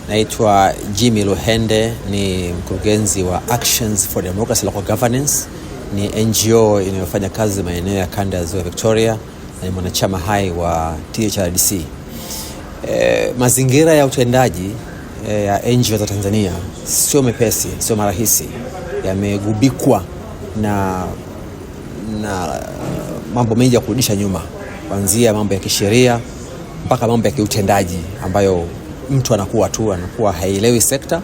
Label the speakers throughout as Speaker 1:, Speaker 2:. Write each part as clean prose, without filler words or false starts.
Speaker 1: Naitwa Jimmy Luhende, ni mkurugenzi wa Actions for Democracy Local Governance. Ni NGO inayofanya kazi maeneo ya kanda ya Ziwa Victoria na ni mwanachama hai wa THRDC. Mazingira ya utendaji ya NGO za Tanzania sio mepesi, sio marahisi. Yamegubikwa na mambo mengi ya kurudisha nyuma, kuanzia mambo ya kisheria mpaka mambo ya kiutendaji ambayo mtu anakuwa haielewi sekta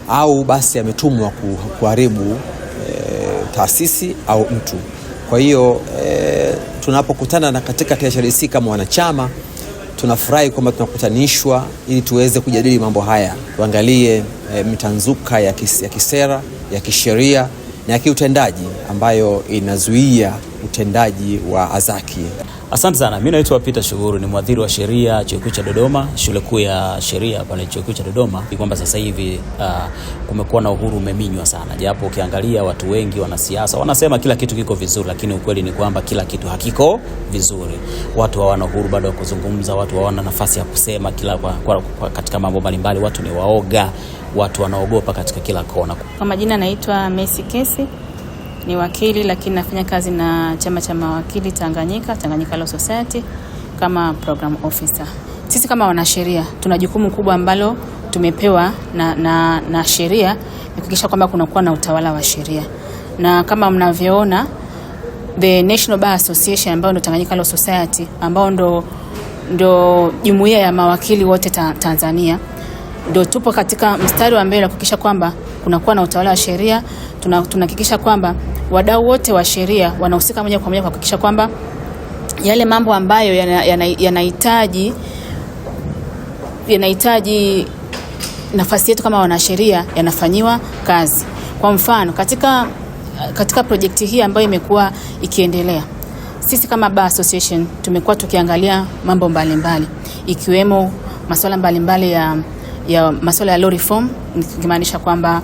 Speaker 1: au basi ametumwa kuharibu taasisi au mtu. Kwa hiyo tunapokutana na katika THRDC kama wanachama, tunafurahi kwamba tunakutanishwa ili tuweze kujadili mambo haya, tuangalie mitanzuka ya kisera, ya kisheria na ya kiutendaji ambayo inazuia utendaji wa Azaki.
Speaker 2: Asante sana. Mimi naitwa Peter Shuguru, ni mwadhiri wa sheria Chuo Kikuu cha Dodoma, shule kuu ya sheria pale Chuo Kikuu cha Dodoma. Ni kwamba sasa hivi kumekuwa na uhuru umeminywa sana. Japo ukiangalia watu wengi wanasiasa wanasema kila kitu kiko vizuri, lakini ukweli ni kwamba kila kitu hakiko vizuri. Watu hawana uhuru bado wa kuzungumza, watu hawana nafasi ya kusema katika mambo mbalimbali, watu ni waoga, watu wanaogopa katika kila kona.
Speaker 3: Kwa majina naitwa Messi Kesi. Ni wakili lakini nafanya kazi na chama cha mawakili Tanganyika Law Society kama program officer. Sisi kama wanasheria tuna jukumu kubwa ambalo tumepewa na sheria ni kuhakikisha kwamba kunakuwa na utawala wa sheria. Na kama mnavyoona, the National Bar Association ambayo ndo Tanganyika Law Society, ambao ndo jumuiya ya mawakili wote Tanzania, ndo tupo katika mstari wa mbele kuhakikisha kwamba kunakuwa na utawala wa sheria. Tunahakikisha kwamba wadau wote wa sheria wanahusika moja kwa moja kuhakikisha kwamba yale mambo ambayo yanahitaji nafasi yetu kama wanasheria yanafanyiwa kazi. Kwa mfano, katika projekti hii ambayo imekuwa ikiendelea, sisi kama Bar Association tumekuwa tukiangalia mambo mbalimbali, ikiwemo masuala mbalimbali ya masuala ya law reform, nikimaanisha kwamba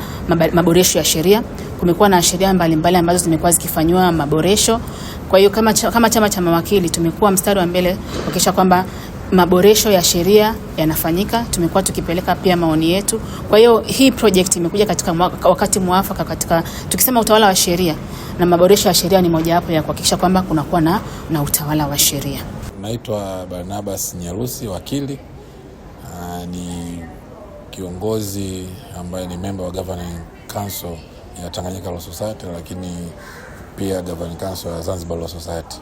Speaker 3: maboresho ya sheria. Kumekuwa na sheria mbalimbali ambazo zimekuwa zikifanywa maboresho. Kwa hiyo kama chama cha mawakili tumekuwa mstari wa mbele kuhakikisha kwamba maboresho ya sheria yanafanyika. Tumekuwa tukipeleka pia maoni yetu. Kwa hiyo hii project imekuja katika wakati mwafaka, katika tukisema utawala wa sheria na maboresho ya sheria ni moja wapo ya kuhakikisha kwamba kunakuwa na utawala wa sheria.
Speaker 4: Naitwa Barnabas Nyarusi, wakili. Ni kiongozi ambaye ni member wa Governing Council ya Tanganyika Law Society, lakini pia Governing Council ya Zanzibar Law Society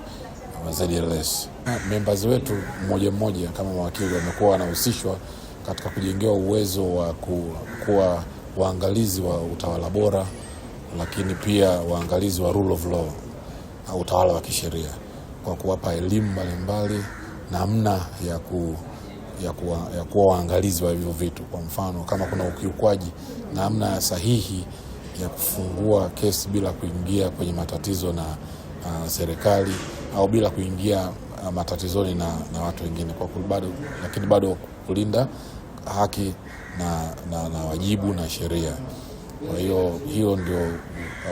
Speaker 4: ama ZLS. Members wetu mmoja kama mawakili wamekuwa wanahusishwa katika kujengewa uwezo wa kuwa waangalizi wa utawala bora, lakini pia waangalizi wa rule of law au utawala wa kisheria, kwa kuwapa elimu mbalimbali namna ya kuwa waangalizi wa hivyo vitu. Kwa mfano, kama kuna ukiukwaji, namna sahihi ya kufungua kesi bila kuingia kwenye matatizo na serikali au bila kuingia matatizoni na watu wengine, lakini bado kulinda haki na wajibu na sheria. Kwa hiyo ndio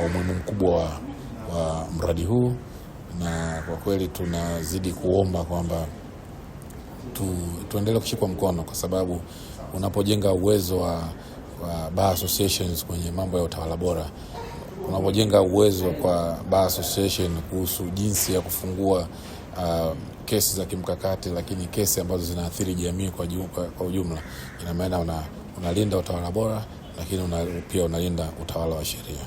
Speaker 4: umuhimu mkubwa wa mradi huu, na kwa kweli tunazidi kuomba kwamba tuendelee kushikwa mkono, kwa sababu unapojenga uwezo wa bar associations kwenye mambo ya utawala bora, unapojenga uwezo kwa bar association kuhusu jinsi ya kufungua kesi za kimkakati, lakini kesi ambazo zinaathiri jamii kwa ujumla, ina maana unalinda utawala bora, lakini pia unalinda utawala wa sheria.